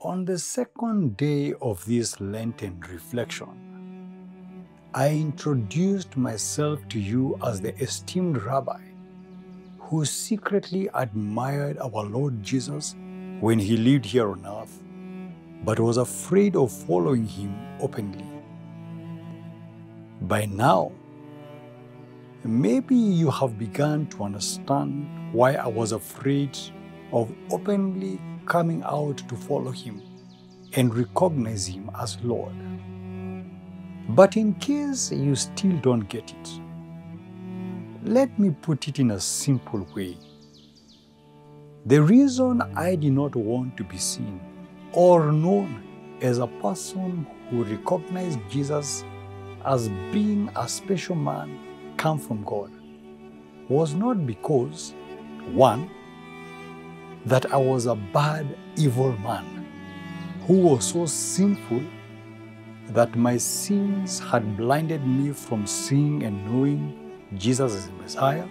On the second day of this Lenten reflection, I introduced myself to you as the esteemed rabbi who secretly admired our Lord Jesus when he lived here on earth, but was afraid of following him openly. By now, maybe you have begun to understand why I was afraid of openly coming out to follow him and recognize him as Lord. But in case you still don't get it, let me put it in a simple way. The reason I did not want to be seen or known as a person who recognized Jesus as being a special man come from God was not because, one, that I was a bad, evil man who was so sinful that my sins had blinded me from seeing and knowing Jesus as the Messiah.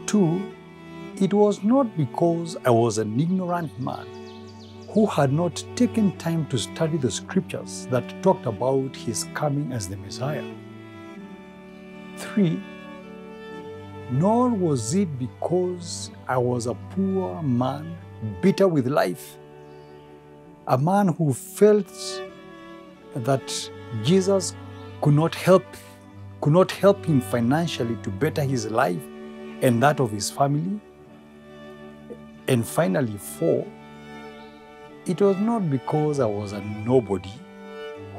Two, it was not because I was an ignorant man who had not taken time to study the scriptures that talked about his coming as the Messiah. Three, nor was it because I was a poor man, bitter with life, a man who felt that Jesus could not help him financially to better his life and that of his family. And finally, four, it was not because I was a nobody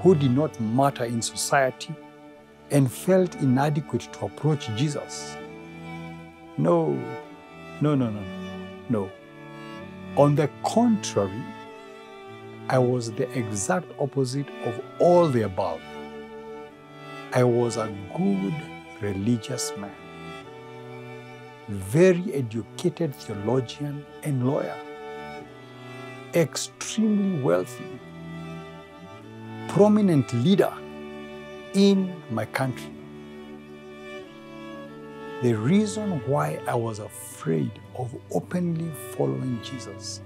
who did not matter in society and felt inadequate to approach Jesus. No. On the contrary, I was the exact opposite of all the above. I was a good religious man, very educated theologian and lawyer, extremely wealthy, prominent leader in my country. The reason why I was afraid of openly following Jesus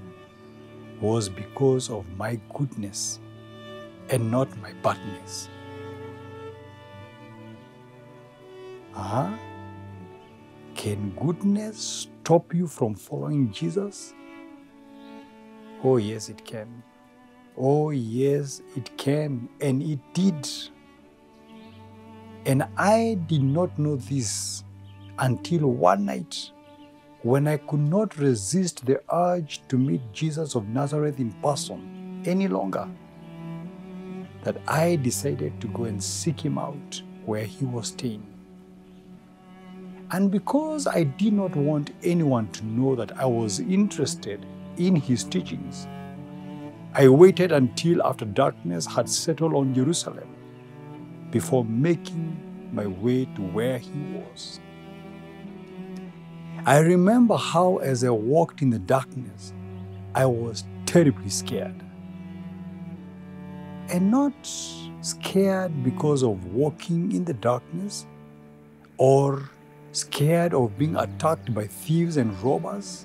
was because of my goodness and not my badness. Can goodness stop you from following Jesus? Oh yes, it can. Oh yes, it can, and it did. And I did not know this until one night when I could not resist the urge to meet Jesus of Nazareth in person any longer, that I decided to go and seek him out where he was staying. And because I did not want anyone to know that I was interested in his teachings, I waited until after darkness had settled on Jerusalem before making my way to where he was. I remember how as I walked in the darkness, I was terribly scared. And not scared because of walking in the darkness or scared of being attacked by thieves and robbers.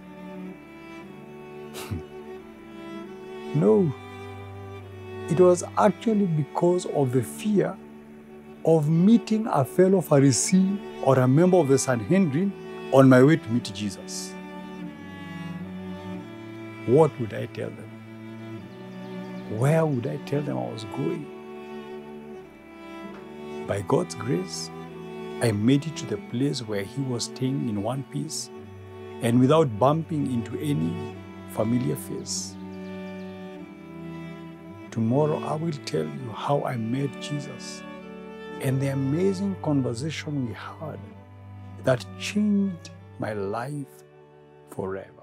No, it was actually because of the fear of meeting a fellow Pharisee or a member of the Sanhedrin on my way to meet Jesus. What would I tell them? Where would I tell them I was going? By God's grace, I made it to the place where he was staying in one piece and without bumping into any familiar face. Tomorrow I will tell you how I met Jesus and the amazing conversation we had that changed my life forever.